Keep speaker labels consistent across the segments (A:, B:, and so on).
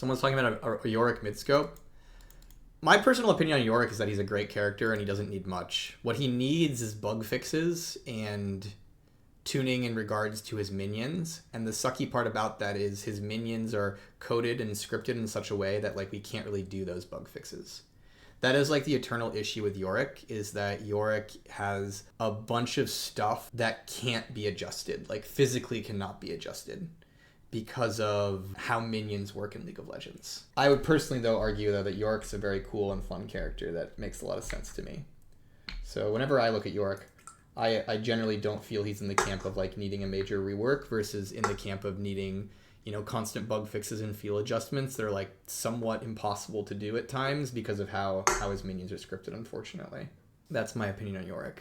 A: Someone's talking about a YORIK midscope. My personal opinion on YORIK is that he's a great character and he doesn't need much. What he needs is bug fixes and tuning in regards to his minions. And the sucky part about that is his minions are coded and scripted in such a way that like we can't really do those bug fixes. That is like the eternal issue with YORIK, is that YORIK has a bunch of stuff that can't be adjusted, like physically cannot be adjusted, because of how minions work in League of Legends. I would personally, though, argue, though, that YORIK's a very cool and fun character that makes a lot of sense to me. So whenever I look at YORIK, I generally don't feel he's in the camp of like needing a major rework versus in the camp of needing, you know, constant bug fixes and feel adjustments that are like somewhat impossible to do at times because of how his minions are scripted, unfortunately. That's my opinion on YORIK.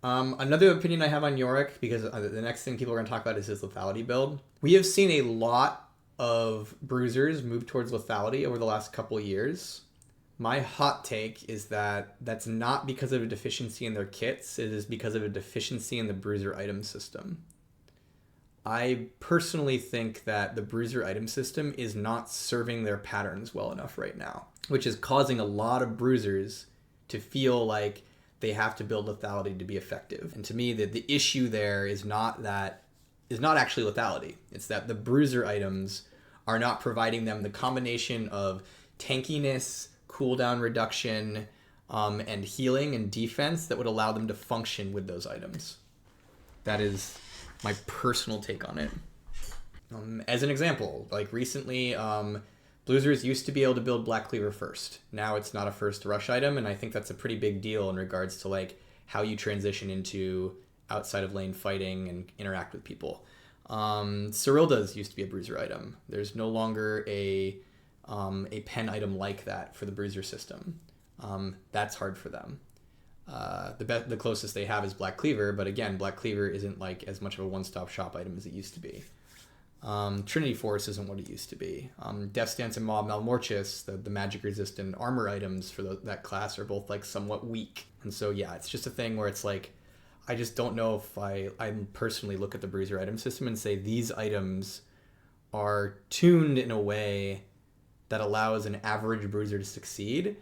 A: Another opinion I have on YORIK, because the next thing people are going to talk about is his lethality build. We have seen a lot of bruisers move towards lethality over the last couple years. My hot take is that that's not because of a deficiency in their kits. It is because of a deficiency in the bruiser item system. I personally think that the bruiser item system is not serving their patterns well enough right now, which is causing a lot of bruisers to feel like they have to build lethality to be effective. And to me, the issue there is not actually lethality. It's that the bruiser items are not providing them the combination of tankiness, cooldown reduction, and healing and defense that would allow them to function with those items. That is my personal take on it. As an example, like recently, Bruisers used to be able to build Black Cleaver first. Now it's not a first rush item, and I think that's a pretty big deal in regards to like how you transition into outside of lane fighting and interact with people. Cyrilda's used to be a bruiser item. There's no longer a pen item like that for the bruiser system. That's hard for them. The closest they have is Black Cleaver, but again, Black Cleaver isn't like as much of a one-stop shop item as it used to be. Trinity Force isn't what it used to be. Death Stance and Mob Malmortius, the magic resistant armor items for that class, are both like somewhat weak. And so yeah, it's just a thing where it's like, I just don't know if I personally look at the bruiser item system and say these items are tuned in a way that allows an average bruiser to succeed,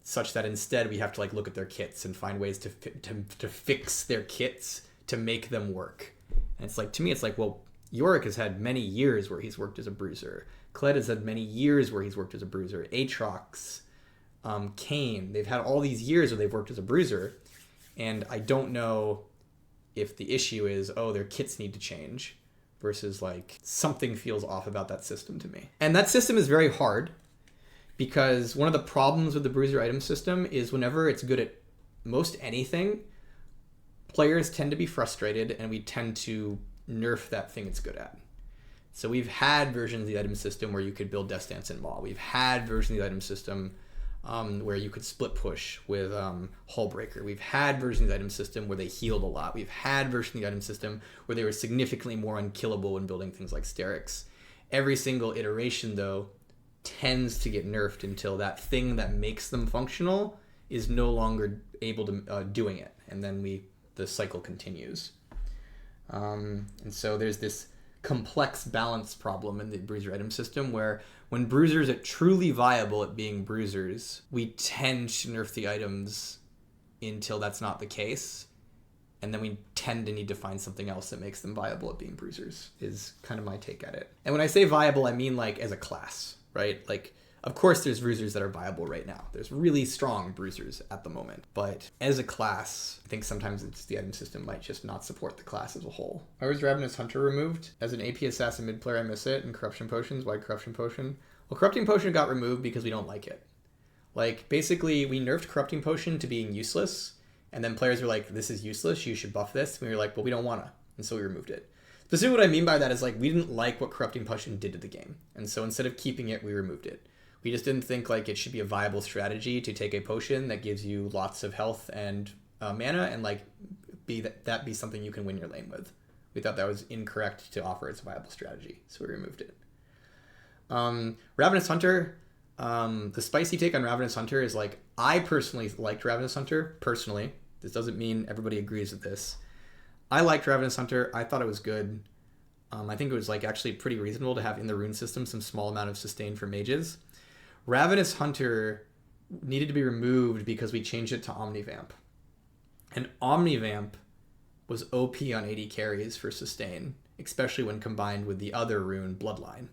A: such that instead we have to like look at their kits and find ways to fix their kits to make them work. And it's like, to me, it's like, well, YORIK has had many years where he's worked as a bruiser. Kled has had many years where he's worked as a bruiser. Aatrox, Kayn, they've had all these years where they've worked as a bruiser. And I don't know if the issue is, oh, their kits need to change, versus like something feels off about that system to me. And that system is very hard, because one of the problems with the bruiser item system is whenever it's good at most anything, players tend to be frustrated and we tend to nerf that thing it's good at. So we've had versions of the item system where you could build Death Stance and Maw. We've had versions of the item system where you could split push with Hullbreaker. We've had versions of the item system where they healed a lot. We've had versions of the item system where they were significantly more unkillable when building things like Sterix. Every single iteration, though, tends to get nerfed until that thing that makes them functional is no longer able to doing it, and then the cycle continues. And so there's this complex balance problem in the bruiser item system where when bruisers are truly viable at being bruisers, we tend to nerf the items until that's not the case, and then we tend to need to find something else that makes them viable at being bruisers, is kind of my take at it. And when I say viable, I mean like as a class, right? Like, of course there's bruisers that are viable right now. There's really strong bruisers at the moment. But as a class, I think sometimes the item system might just not support the class as a whole. Why was Ravenous Hunter removed? As an AP assassin mid player, I miss it. And Corruption Potions, why Corruption Potion? Well, Corrupting Potion got removed because we don't like it. Like, basically, we nerfed Corrupting Potion to being useless. And then players were like, this is useless, you should buff this. And we were like, well, we don't want to. And so we removed it. Specifically what I mean by that is like, we didn't like what Corrupting Potion did to the game. And so instead of keeping it, we removed it. We just didn't think like it should be a viable strategy to take a potion that gives you lots of health and mana and like that be something you can win your lane with. We thought that was incorrect to offer as a viable strategy, so we removed it. Ravenous Hunter, the spicy take on Ravenous Hunter is like, I personally liked Ravenous Hunter, personally. This doesn't mean everybody agrees with this. I liked Ravenous Hunter. I thought it was good. I think it was like actually pretty reasonable to have in the rune system some small amount of sustain for mages. Ravenous Hunter needed to be removed because we changed it to Omnivamp. And Omnivamp was OP on AD carries for sustain, especially when combined with the other rune Bloodline.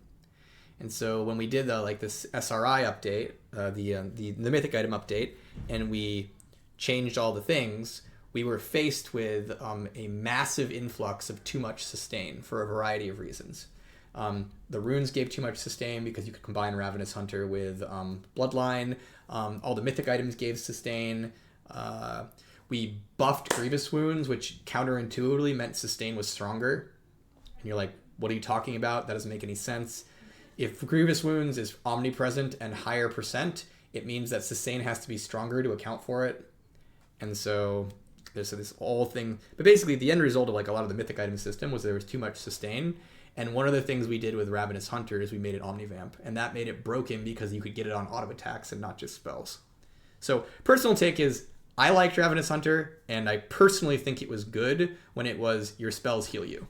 A: And so when we did this SRI update, the mythic item update, and we changed all the things, we were faced with a massive influx of too much sustain for a variety of reasons. The runes gave too much sustain because you could combine Ravenous Hunter with Bloodline. All the mythic items gave sustain. We buffed Grievous Wounds, which counterintuitively meant sustain was stronger. And you're like, what are you talking about? That doesn't make any sense. If Grievous Wounds is omnipresent and higher percent, it means that sustain has to be stronger to account for it. And so there's this whole thing. But basically, the end result of like a lot of the mythic item system was there was too much sustain. And one of the things we did with Ravenous Hunter is we made it Omnivamp. And that made it broken because you could get it on auto attacks and not just spells. So personal take is I liked Ravenous Hunter, and I personally think it was good when it was your spells heal you.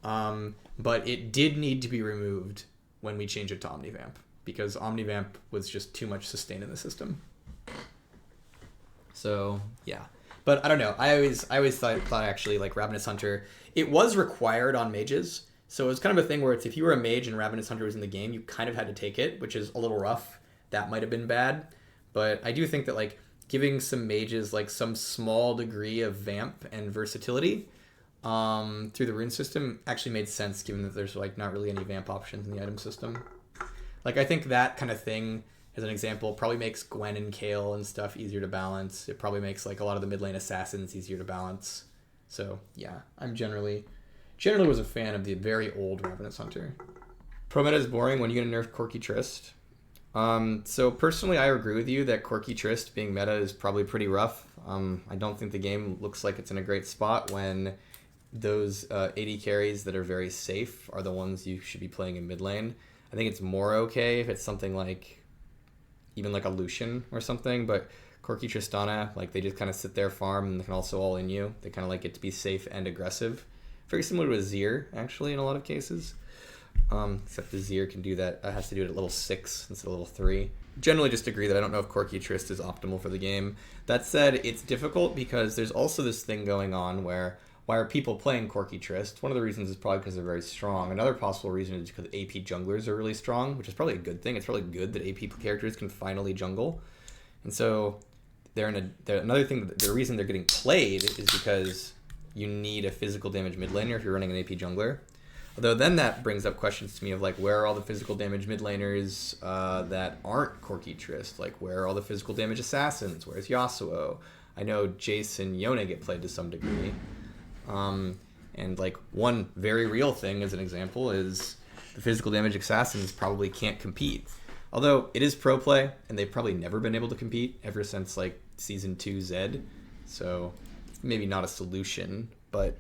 A: But it did need to be removed when we changed it to Omnivamp, because Omnivamp was just too much sustain in the system. So yeah, but I don't know. I always thought actually like Ravenous Hunter, it was required on mages, so it was kind of a thing where it's if you were a mage and Ravenous Hunter was in the game, you kind of had to take it, which is a little rough. That might have been bad, but I do think that like giving some mages like some small degree of vamp and versatility through the rune system actually made sense, given that there's like not really any vamp options in the item system. Like I think that kind of thing, as an example, probably makes Gwen and Kayle and stuff easier to balance. It probably makes like a lot of the mid lane assassins easier to balance. So yeah, I'm generally was a fan of the very old Ravenous Hunter. Pro meta is boring. When are you gonna nerf Corki Trist? So personally, I agree with you that Corki Trist being meta is probably pretty rough. I don't think the game looks like it's in a great spot when those AD carries that are very safe are the ones you should be playing in mid lane. I think it's more okay if it's something like even like a Lucian or something, but Corki Tristana, like they just kind of sit there, farm, and they can also all in you. They kind of like get to be safe and aggressive. Very similar to Azir, actually, in a lot of cases. Except Azir can do that. Has to do it at level 6 instead of level 3. Generally just agree that I don't know if Corki Trist is optimal for the game. That said, it's difficult because there's also this thing going on where why are people playing Corki Trist? One of the reasons is probably because they're very strong. Another possible reason is because AP junglers are really strong, which is probably a good thing. It's probably good that AP characters can finally jungle. And so another thing, the reason they're getting played is because you need a physical damage mid laner if you're running an AP jungler. Although then that brings up questions to me of like, where are all the physical damage mid laners that aren't Corki Trist? Like, where are all the physical damage assassins? Where's YOSUwU? I know Jace and Yone get played to some degree. And like one very real thing as an example is the physical damage assassins probably can't compete. Although it is pro play, and they've probably never been able to compete ever since like Season 2 Zed. So maybe not a solution, but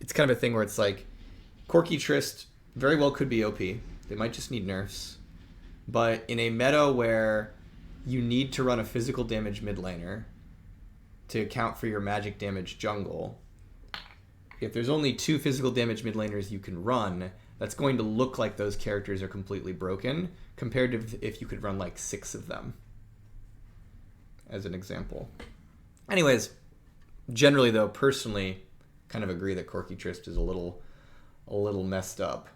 A: it's kind of a thing where it's like, Corki Trist very well could be OP. They might just need nerfs. But in a meta where you need to run a physical damage mid laner to account for your magic damage jungle, if there's only 2 physical damage mid laners you can run, that's going to look like those characters are completely broken compared to if you could run like 6 of them, as an example. Anyways, generally though, personally, kind of agree that Corki Trist is a little messed up.